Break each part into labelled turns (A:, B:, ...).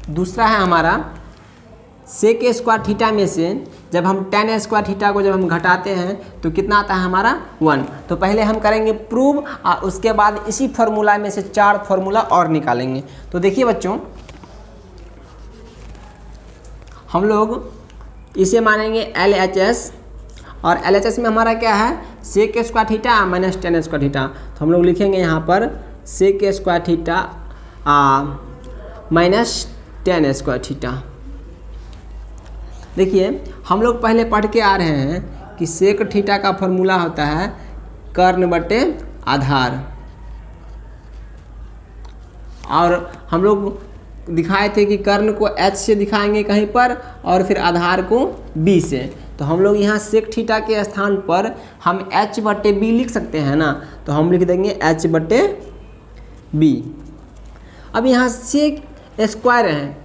A: दूसरा है हमारा सेक स्क्वायर थीटा में से जब हम tan स्क्वायर थीटा को जब हम घटाते हैं तो कितना आता है हमारा 1। तो पहले हम करेंगे प्रूव और उसके बाद इसी फॉर्मूला में से 4 फॉर्मूला और निकालेंगे। तो देखिए बच्चों, हम लोग इसे मानेंगे LHS और LHS में हमारा क्या है sec square theta minus tan square theta. तो हम लोग लिखेंगे यहाँ पर sec square theta minus tan square theta. देखिए हम लोग पहले पढ़ के आ रहे हैं कि सेक थीटा का फॉर्मूला होता है कर्ण बटे आधार, और हम लोग दिखाए थे कि कर्ण को h से दिखाएंगे कहीं पर और फिर आधार को b से। तो हम लोग यहाँ सेक थीटा के स्थान पर हम h बटे b लिख सकते हैं ना, तो हम लिख देंगे h बटे b। अब यहाँ सेक स्क्वायर है,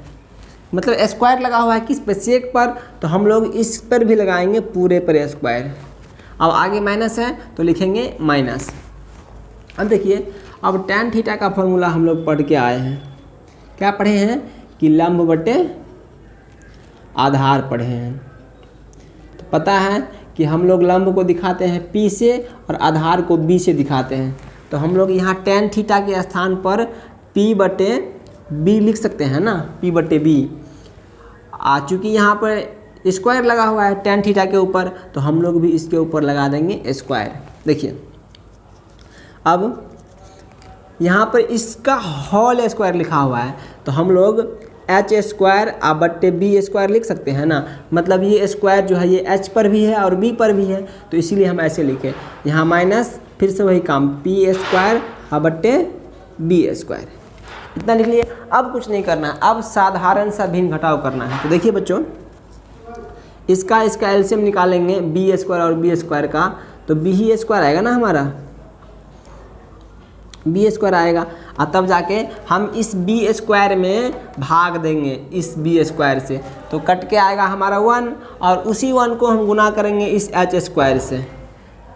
A: मतलब स्क्वायर लगा हुआ है किस पे सेक पर, तो हम लोग इस पर भी लगाएंगे पूरे पर स्क्वायर। अब आगे माइनस है तो लिखेंगे माइनस। अब देखिए अब tan थीटा का फॉर्मूला हम लोग पढ़ के आए हैं, क्या पढ़े हैं कि लंब बटे आधार पढ़े हैं। तो पता है कि हम लोग लंब को दिखाते हैं P से और आधार को B से दिखाते हैं। तो हम लोग यहाँ tan थीटा के स्थान पर P बटे B लिख सकते हैं ना, P बटे B। चूँकि यहाँ पर स्क्वायर लगा हुआ है tan थीटा के ऊपर, तो हम लोग भी इसके ऊपर लगा देंगे स्क्वायर। देखिए अब यहाँ पर इसका होल स्क्वायर लिखा हुआ है, तो हम लोग h स्क्वायर बट्टे b स्क्वायर लिख सकते हैं ना। मतलब ये स्क्वायर जो है ये h पर भी है और b पर भी है, तो इसीलिए हम ऐसे लिखे। यहाँ माइनस फिर से वही काम p स्क्वायर बट्टे b स्क्वायर, इतना लिख लिए। अब कुछ नहीं करना है, अब साधारण सा भिन्न घटाव करना है। तो देखिए बच्चों, इसका एलसीएम निकालेंगे बी स्क्वायर और बी स्क्वायर का, तो बी ही स्क्वायर आएगा ना हमारा, बी स्क्वायर आएगा। और तब जाके हम इस बी स्क्वायर में भाग देंगे इस बी स्क्वायर से, तो कट के आएगा हमारा 1, और उसी 1 को हम गुना करेंगे इस h स्क्वायर से।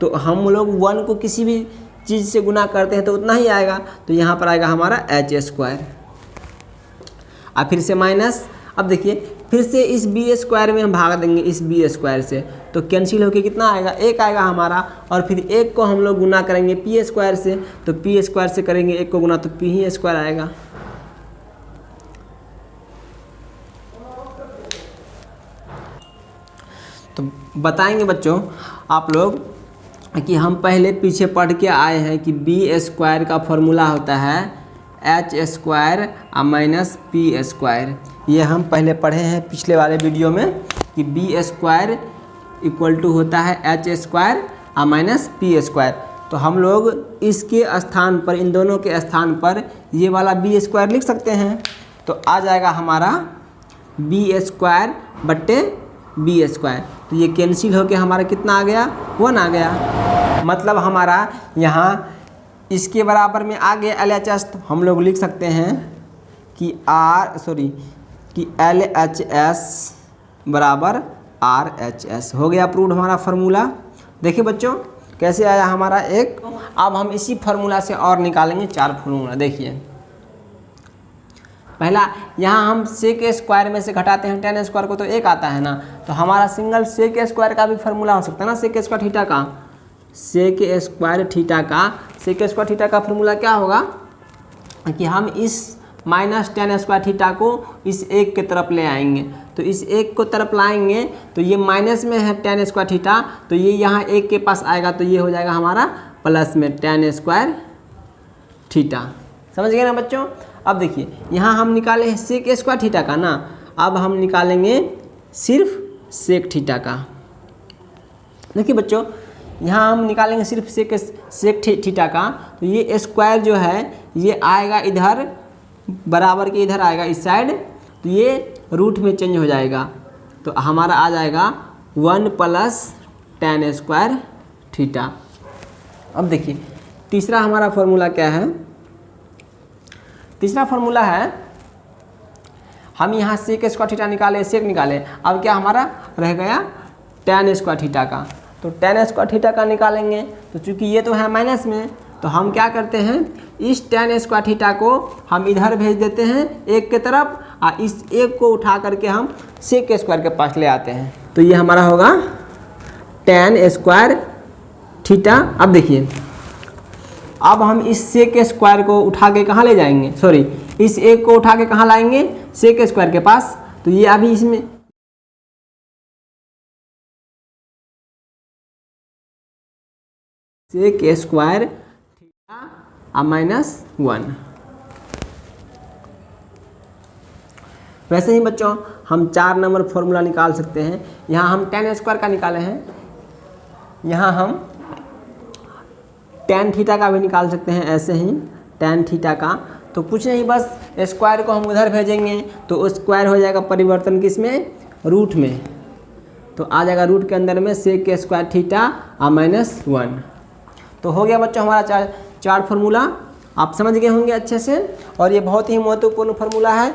A: तो हम लोग 1 को किसी भी चीज़ से गुना करते हैं तो उतना ही आएगा, तो यहाँ पर आएगा हमारा h स्क्वायर। और फिर से माइनस। अब देखिए फिर से इस बी स्क्वायर में हम भाग देंगे इस बी स्क्वायर से, तो कैंसिल होके कितना आएगा 1 आएगा हमारा। और फिर 1 को हम लोग गुना करेंगे पी स्क्वायर से, तो पी स्क्वायर से करेंगे 1 को गुना तो पी ही स्क्वायर आएगा। तो बताएंगे बच्चों आप लोग कि हम पहले पीछे पढ़ के आए हैं कि बी स्क्वायर का फॉर्मूला होता है H square minus P square. ये हम पहले पढ़े हैं पिछले वाले वीडियो में कि बी स्क्वायर इक्वल टू होता है H square minus P square. तो हम लोग इसके स्थान पर, इन दोनों के स्थान पर ये वाला बी स्क्वायर लिख सकते हैं। तो आ जाएगा हमारा बी स्क्वायर बट्टे बी स्क्वायर, तो ये कैंसिल होके हमारा कितना आ गया 1 आ गया। मतलब हमारा यहाँ इसके बराबर में आ गया LHS, तो हम लोग लिख सकते हैं कि LHS बराबर RHS हो गया प्रूव्ड हमारा फार्मूला। देखिए बच्चों कैसे आया हमारा एक। अब हम इसी फार्मूला से और निकालेंगे 4 फार्मूला। देखिए पहला, यहाँ हम सेक स्क्वायर में से घटाते हैं tan स्क्वायर को तो 1 आता है ना, तो हमारा सिंगल सेक स्क्वायर का भी फार्मूला हो सकता है ना, सेक स्क्वायर थीटा का। सेक स्क्वायर थीटा का फार्मूला क्या होगा कि हम इस माइनस tan स्क्वायर थीटा को इस 1 के तरफ ले आएंगे। तो इस 1 को तरफ लाएंगे तो ये माइनस में है tan स्क्वायर थीटा, तो ये यहाँ 1 के पास आएगा, तो ये हो जाएगा हमारा प्लस में tan स्क्वायर थीटा। समझ गए ना बच्चों। अब देखिए यहाँ हम निकाले हैं सेक स्क्वायर थीटा का ना, अब हम निकालेंगे सिर्फ सेक थीटा का। देखिए बच्चों यहाँ हम निकालेंगे सिर्फ सेक थीटा का, तो ये स्क्वायर जो है ये आएगा इधर बराबर के इधर आएगा इस साइड, तो ये रूट में चेंज हो जाएगा, तो हमारा आ जाएगा 1 प्लस tan स्क्वायर थीटा। अब देखिए तीसरा हमारा फॉर्मूला क्या है। तीसरा फॉर्मूला है, हम यहाँ सेक स्क्वायर थीटा निकाले, सेक निकाले, अब क्या हमारा रह गया tan स्क्वायर थीटा का। तो tan स्क्वायर थीटा का निकालेंगे, तो चूंकि ये तो है माइनस में, तो हम क्या करते हैं इस tan स्क्वायर थीटा को हम इधर भेज देते हैं एक के तरफ, और इस एक को उठा करके हम सेक स्क्वायर के पास ले आते हैं। तो ये हमारा होगा tan स्क्वायर थीटा। अब देखिए, अब हम इस सेक स्क्वायर को उठा के कहाँ ले जाएंगे, सॉरी इस एक को उठा के कहाँ लाएंगे, सेक स्क्वायर के पास। तो ये अभी इसमें सेक स्क्वायर थीटा -1। वैसे ही बच्चों हम 4 नंबर फॉर्मूला निकाल सकते हैं। यहाँ हम tan स्क्वायर का निकाले हैं, यहाँ हम tan थीटा का भी निकाल सकते हैं, ऐसे ही tan थीटा का। तो कुछ नहीं, बस स्क्वायर को हम उधर भेजेंगे तो स्क्वायर हो जाएगा परिवर्तन किसमें, रूट में। तो आ जाएगा रूट के अंदर में सेक स्क्वायर थीटा -1। तो हो गया बच्चों हमारा चार फार्मूला। आप समझ गए होंगे अच्छे से, और ये बहुत ही महत्वपूर्ण फार्मूला है।